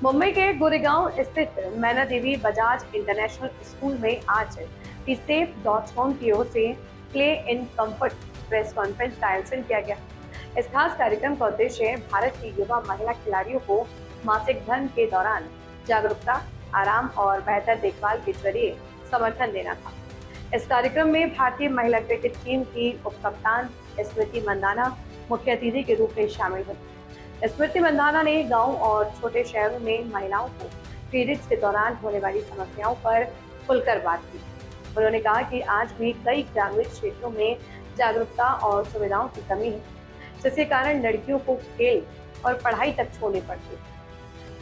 मुंबई के गोरेगांव स्थित मैना देवी बजाज इंटरनेशनल स्कूल में आज psafe.com की ओर से play in comfort press conference का आयोजन किया गया। इस खास कार्यक्रम का उद्देश्य भारत की युवा महिला खिलाड़ियों को मासिक धर्म के दौरान जागरूकता, आराम और बेहतर देखभाल के जरिए समर्थन देना था। इस कार्यक्रम में भारतीय महिला क्रिकेट टीम की उप कप्तान स्मृति मंदाना मुख्य अतिथि के रूप में शामिल हुई। स्मृति मंदाना ने गांव और छोटे शहरों में महिलाओं को पीरियड्स के दौरान होने वाली समस्याओं पर खुलकर बात की। उन्होंने कहा कि आज भी कई ग्रामीण क्षेत्रों में जागरूकता और सुविधाओं की कमी है, जिसके कारण लड़कियों को खेल और पढ़ाई तक छोड़नी पड़ती है।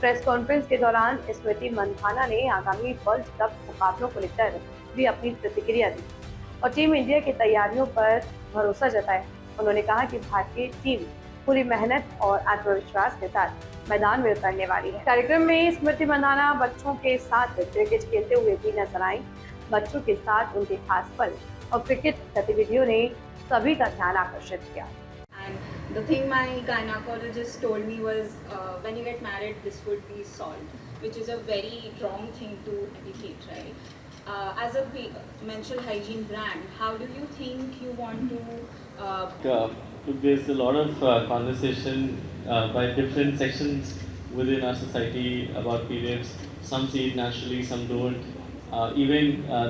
प्रेस कॉन्फ्रेंस के दौरान स्मृति मंदाना ने आगामी वर्ल्ड कप मुकाबलों को लेकर भी अपनी प्रतिक्रिया दी और टीम इंडिया की तैयारियों पर भरोसा जताया। उन्होंने कहा कि भारतीय टीम पूरी मेहनत और आत्मविश्वास के साथ मैदान में उतरने वाली है। कार्यक्रम में स्मृति मंदाना बच्चों के साथ क्रिकेट खेलते हुए भी नजर आई। बच्चों के साथ उनके खास पल और क्रिकेट गतिविधियों ने सभी का ध्यान आकर्षित किया। And the thing my gynecologist told me was when you get married, this would be solved, which is a very wrong thing to advocate, right? As a menstrual hygiene brand, how do you think you want to there's a lot of conversation by different sections within our society about periods. Some see it naturally, some don't.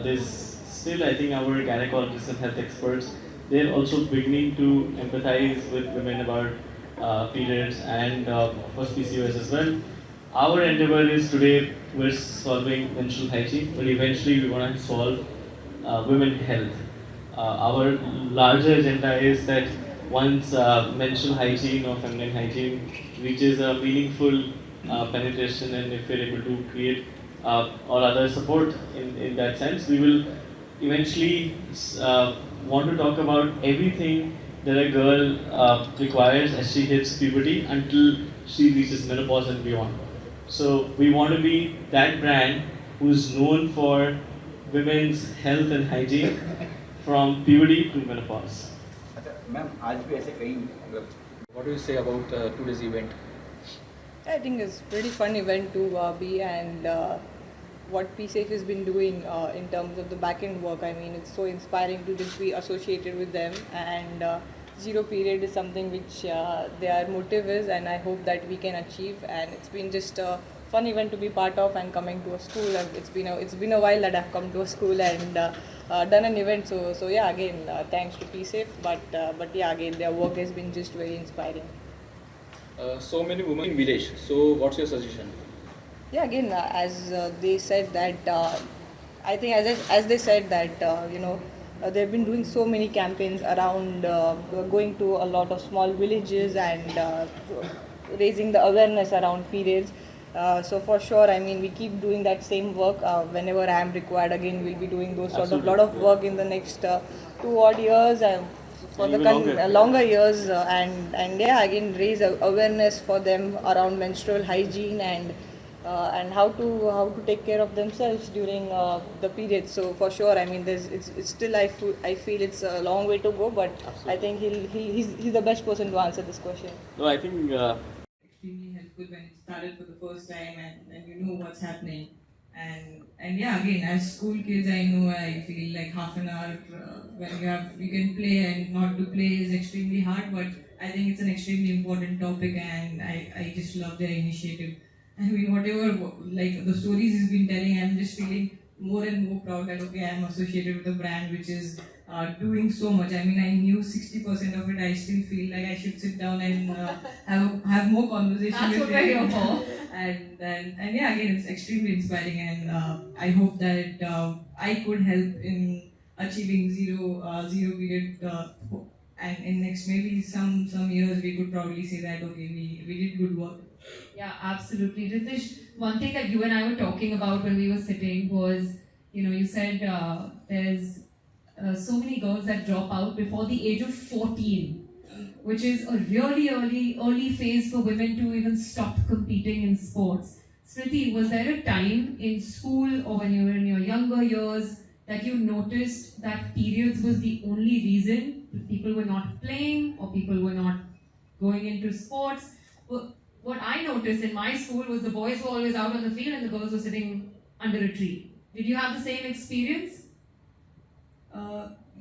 There's still, I think, our gynecologists and health experts, they're also beginning to empathize with women about periods and, of course, PCOS as well. Our endeavor is today we're solving menstrual hygiene, but eventually we want to solve women health. Our larger agenda is that once menstrual hygiene or feminine hygiene reaches a meaningful penetration, and if we're able to create or other support in that sense, we will eventually want to talk about everything that a girl requires as she hits puberty until she reaches menopause and beyond. So we want to be that brand who's known for women's health and hygiene from puberty to menopause. Ma'am आज भी ऐसे कई मतलब What do you say about today's event? I think it's a pretty fun event to be, and what PSafe has been doing in terms of the back-end work. I mean, it's so inspiring to just be associated with them, and zero period is something which their motive is, and I hope that we can achieve. And it's been just a fun event to be part of, and coming to a school. It's been a while that I've come to a school and done an event. So yeah, again, thanks to PSafe, but yeah, again, their work has been just very inspiring. So many women in village. So what's your suggestion? Yeah, again, as they said that, I think as they said that, they've been doing so many campaigns around, going to a lot of small villages and raising the awareness around periods. So for sure, I mean, we keep doing that same work whenever I am required. Again, we'll be doing those sort of lot of work in the next 2 odd years. For the longer years, and yeah, again, raise awareness for them around menstrual hygiene and how to take care of themselves during the period. So for sure, I mean, it's still I feel it's a long way to go, but absolutely. I think he's the best person to answer this question. No, I think extremely helpful when it started for the first time and you know what's happening. And yeah, again, as school kids, I know I feel like half an hour when you can play and not to play is extremely hard, but I think it's an extremely important topic, and I just love their initiative. I mean, whatever like the stories he's been telling, I'm just feeling more and more proud that okay, I'm associated with a brand which is doing so much. I mean, I knew 60% of it. I still feel like I should sit down and have more conversation with him. And yeah, again, it's extremely inspiring, and I hope that I could help in achieving zero period. And in next maybe some years we could probably say that okay, we did good work. Yeah, absolutely. Ritesh, one thing that you and I were talking about when we were sitting was, you said there's so many girls that drop out before the age of 14, which is a really early phase for women to even stop competing in sports. Smriti, was there a time in school or when you were in your younger years that you noticed that periods was the only reason people were not playing or people were not going into sports? what I noticed in my school was the boys were always out on the field and the girls were sitting under a tree. Did you have the same experience?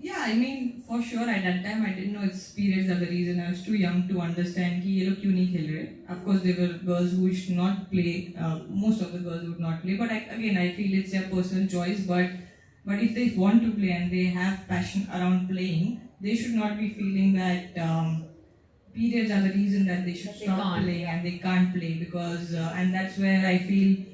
Yeah, I mean, for sure at that time I didn't know it's periods are the reason. I was too young to understand कि ये लोग क्यों नहीं खेल रहे. Of course there were girls who should not play. Most of the girls would not play. But again, I feel it's their personal choice. But if they want to play and they have passion around playing, they should not be feeling that periods are the reason that they should stop playing and they can't play because and that's where I feel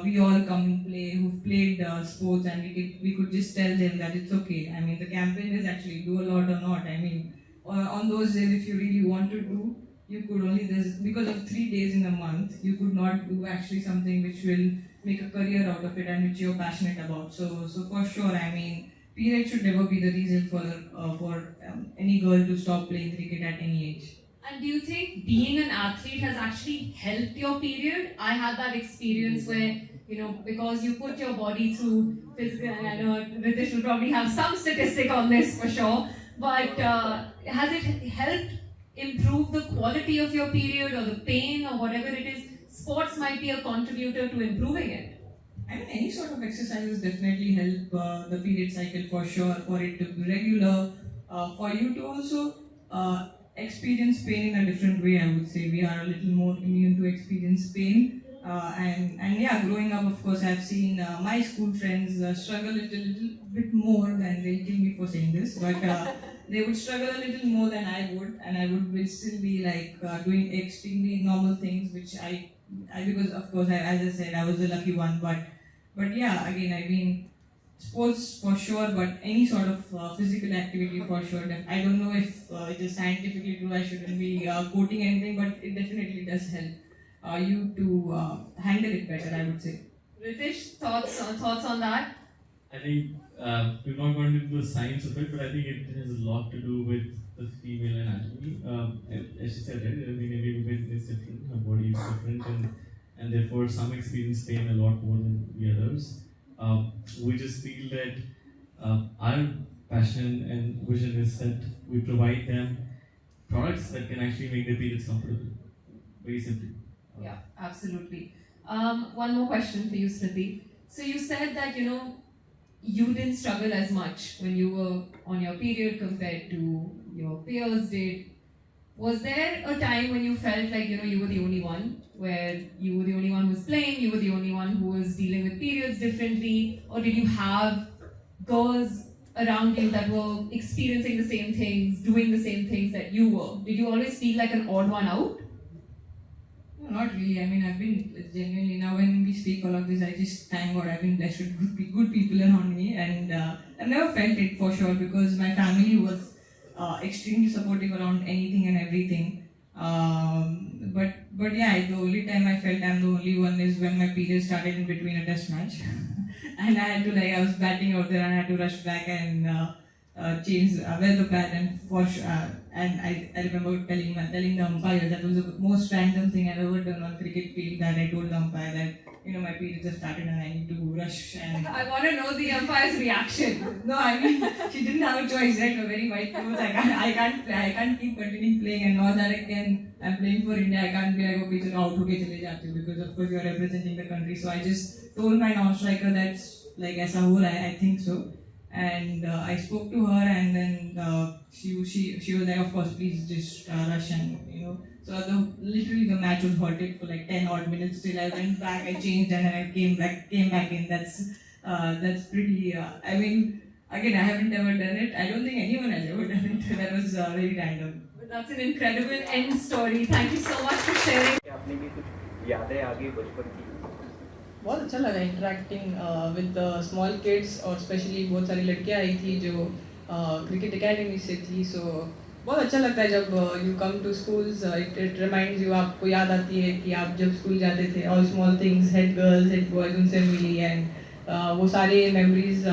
we all come and play who've played sports and we could just tell them that it's okay. I mean, the campaign is actually do a lot or not. I mean, on those days if you really want to do, you could only because of 3 days in a month you could not do actually something which will make a career out of it and which you're passionate about. So for sure, I mean, period should never be the reason for any girl to stop playing cricket at any age. And do you think being an athlete has actually helped your period? I had that experience where, you know, because you put your body through physical, and I know Ritesh will probably have some statistic on this for sure, but has it helped improve the quality of your period or the pain or whatever it is? Sports might be a contributor to improving it. I mean, any sort of exercises definitely help the period cycle for sure, for it to be regular, for you to also experience pain in a different way. I would say we are a little more immune to experience pain, and yeah, growing up, of course, I've seen my school friends struggle a little bit more than they'll kill me for saying this, but they would struggle a little more than I would, and I would still be like doing extremely normal things, which I because of course, as I said, I was the lucky one, but yeah, again, I mean. Sports for sure, but any sort of physical activity for sure. I don't know if it is scientifically true, I shouldn't be quoting anything, but it definitely does help you to handle it better, I would say. Ritesh, thoughts on that? I think we're not going into the science of it, but I think it has a lot to do with the female anatomy. As she said, right? I mean, every woman is different, her body is different, and therefore some experience pain a lot more than the others. We just feel that our passion and vision is that we provide them products that can actually make their periods comfortable. Very simply. Yeah, absolutely. One more question for you, Smriti. So you said that, you know, you didn't struggle as much when you were on your period compared to your peers did. Was there a time when you felt like, you know, you were the only one, where you were the only one who was playing, you were the only one who was dealing with periods differently, or did you have girls around you that were experiencing the same things, doing the same things that you were? Did you always feel like an odd one out? No, not really. I mean, I've been genuinely, now when we speak all of this, I just thank God I've been blessed with good people around me, and I've never felt it for sure because my family was extremely supportive around anything and everything. But yeah, the only time I felt I'm the only one is when my period started in between a test match, and I had to I was batting out there and I had to rush back and change wear the pad and I remember telling the umpire that was the most random thing I've ever done on cricket field, that I told the umpire that, you know, my periods have started and I need to rush. And I want to know the umpire's reaction. no, I mean, she didn't have a choice, right? We're very white clothes. I can't keep continuing playing, and now that I'm playing for India, I can't be like, okay, chalo out hoke chale jaate, because of course you're representing the country. So I just told my non-striker that's like aisa ho raha hai, I think so. And I spoke to her, and then she was like, of course, please just rush, and you know. So literally the match was halted for like 10 odd minutes till I went back, I changed, and I came back in. That's pretty. I mean, again, I haven't ever done it. I don't think anyone has ever done it. That was very random. But that's an incredible end story. Thank you so much for sharing. आपने भी कुछ यादें आ गई बचपन की? बहुत अच्छा लगा interacting with the small kids, और स्पेशली बहुत सारी लड़कियां आई थी जो क्रिकेट एकेडमी से थी. सो बहुत अच्छा लगता है जब you come to schools. It reminds you, आपको याद आती है कि आप जब स्कूल जाते थे, all small things, head girls, head boys, उनसे मिली, एंड वो सारे मेमोरीज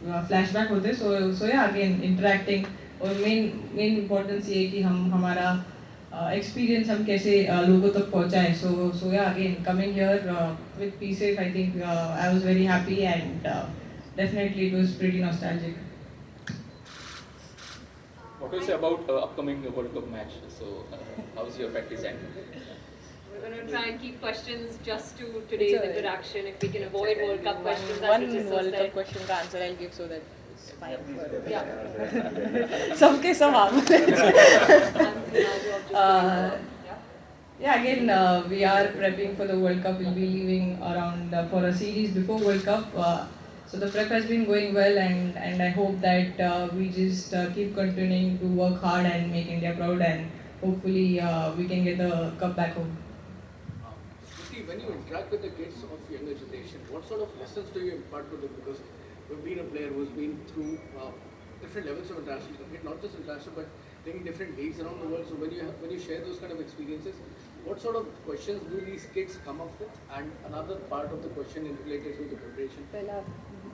फ्लैशबैक होते. सो या अगेन इंटरेक्टिंग, और मेन इम्पोर्टेंस ये है कि हम हमारा experience हम कैसे लोगों तक पहुँचाएं. So yeah, again, coming here with PSAFE, I think I was very happy, and definitely it was pretty nostalgic. What do you say about upcoming World Cup match? So how's your practice and? We're going to try and keep questions just to today's It's alright. interaction. If we can avoid World Cup questions, as One Ritu sir World Cup said. question का answer I'll give so that it's fine. Yeah. सबके सब हाँ Yeah. Yeah, again, we are prepping for the World Cup. We'll be leaving around for a series before World Cup. So the prep has been going well, and I hope that we just keep continuing to work hard and make India proud, and hopefully we can get the cup back home. See, when you interact with the kids of younger generation, what sort of lessons do you impart to them? Because you've been a player who's been through different levels of international cricket, not just international, but playing in different leagues around the world. So when you share those kind of experiences, what sort of questions do these kids come up with? And another part of the question is related to the preparation. Pehla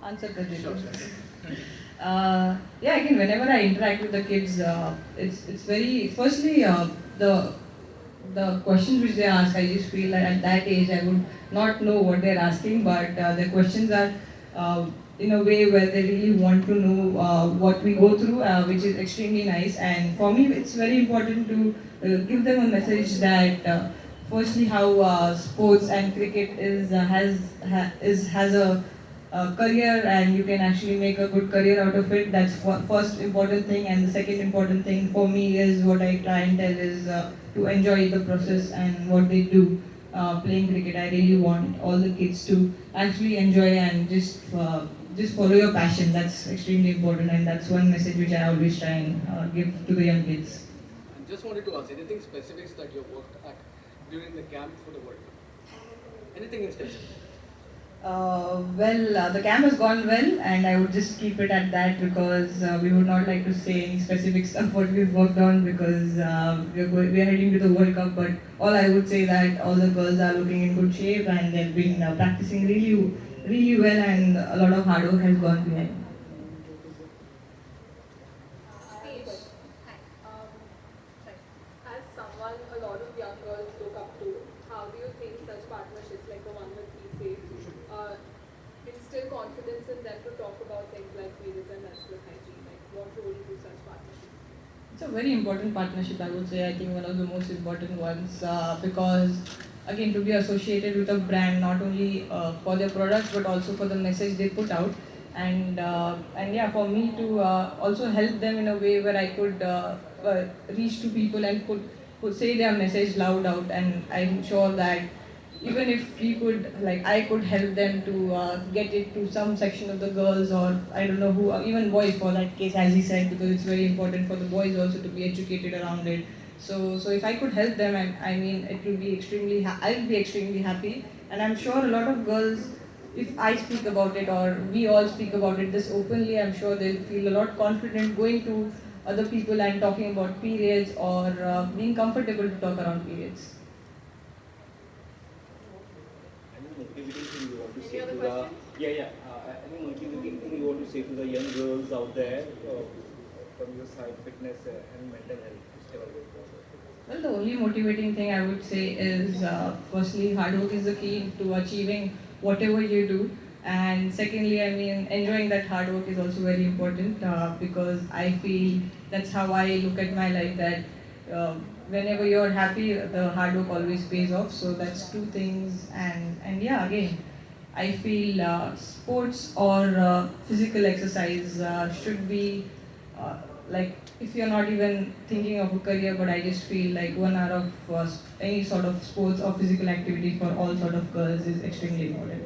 answer कर देती Sure, हूँ. sure. Yeah, again, whenever I interact with the kids, it's very firstly the questions which they ask. I just feel like at that age I would not know what they're asking, but the questions are in a way where they really want to know what we go through, which is extremely nice. And for me, it's very important to give them a message that firstly how sports and cricket has a career, and you can actually make a good career out of it. That's first important thing. And the second important thing for me is what I try and tell is to enjoy the process and what they do playing cricket. I really want all the kids to actually enjoy and just follow your passion. That's extremely important, and that's one message which I always try and give to the young kids. And just wanted to ask, anything specifics that you worked at during the camp for the World Cup? Anything in specific? The camp has gone well, and I would just keep it at that because we would not like to say any specific stuff what we've worked on because we are heading to the World Cup. But all I would say that all the girls are looking in good shape and they've been practicing really well, and a lot of hard work has gone behind. As someone a lot of young girls look up to, how do you think such partnerships like the one with PSAFE instill confidence in them to talk about things like periods and menstrual hygiene? Like, what role do such partnerships play? It's a very important partnership, I would say. I think one of the most important ones because, again, to be associated with a brand not only for their products but also for the message they put out, and yeah, for me to also help them in a way where I could reach to people and could say their message loud out. And I'm sure that even if we could, like, I could help them to get it to some section of the girls, or I don't know who, or even boys for that case, as he said, because it's very important for the boys also to be educated around it. So if I could help them, I mean, it will be I'll be extremely happy. And I'm sure a lot of girls, if I speak about it or we all speak about it this openly, I'm sure they'll feel a lot confident going to other people and talking about periods, or being comfortable to talk around periods. Any motivating thing you want to say Any other to questions? any motivating thing you want to say to the young girls out there from your side, fitness and mental health? Well, the only motivating thing I would say is firstly, hard work is the key to achieving whatever you do. And secondly, I mean, enjoying that hard work is also very important because I feel that's how I look at my life, that whenever you're happy, the hard work always pays off. So that's two things. And yeah, again, I feel sports or physical exercise should be like, if you're not even thinking of a career, but I just feel like 1 hour of any sort of sports or physical activity for all sort of girls is extremely important.